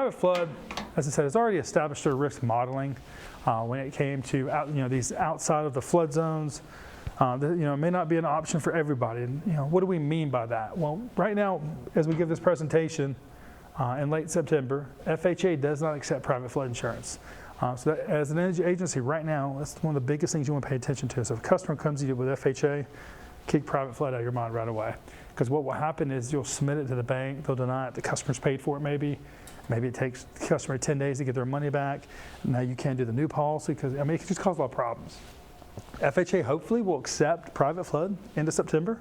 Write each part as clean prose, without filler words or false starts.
Private flood, as I said, has already established their risk modeling when it came to these outside of the flood zones. It may not be an option for everybody. And, what do we mean by that? Well, right now, as we give this presentation in late September, FHA does not accept private flood insurance. So that, as an energy agency right now, that's one of the biggest things you want to pay attention to. So if a customer comes to you with FHA, kick private flood out of your mind right away. Because what will happen is you'll submit it to the bank, they'll deny it, the customer's paid for it maybe. Maybe it takes the customer 10 days to get their money back. Now you can't do the new policy because, it can just cause a lot of problems. FHA hopefully will accept private flood into September.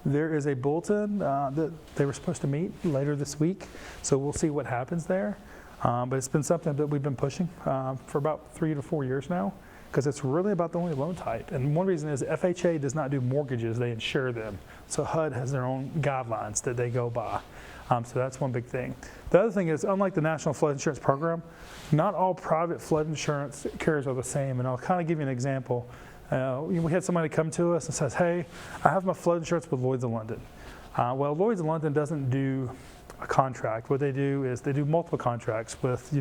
There is a bulletin that they were supposed to meet later this week, so we'll see what happens there. But it's been something that we've been pushing for about 3 to 4 years now, because it's really about the only loan type. And one reason is FHA does not do mortgages, they insure them. So HUD has their own guidelines that they go by. So that's one big thing. The other thing is, unlike the National Flood Insurance Program, not all private flood insurance carriers are the same. And I'll kind of give you an example. We had somebody come to us and says, hey, I have my flood insurance with Lloyd's of London. Well, Lloyd's of London doesn't do a contract. What they do is they do multiple contracts with,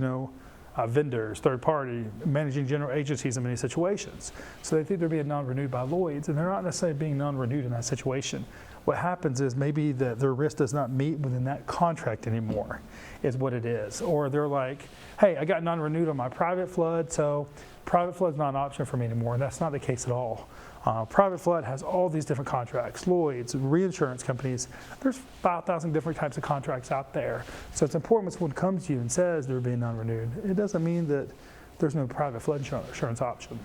vendors, third party, managing general agencies in many situations. So they think they're being non-renewed by Lloyd's, and they're not necessarily being non-renewed in that situation. What happens is maybe their risk does not meet within that contract anymore, is what it is. Or they're like, hey, I got non-renewed on my private flood, so private flood's not an option for me anymore, and that's not the case at all. Private flood has all these different contracts, Lloyd's, reinsurance companies. There's 5,000 different types of contracts out there. So it's important when someone comes to you and says they're being non-renewed, it doesn't mean that there's no private flood insurance option.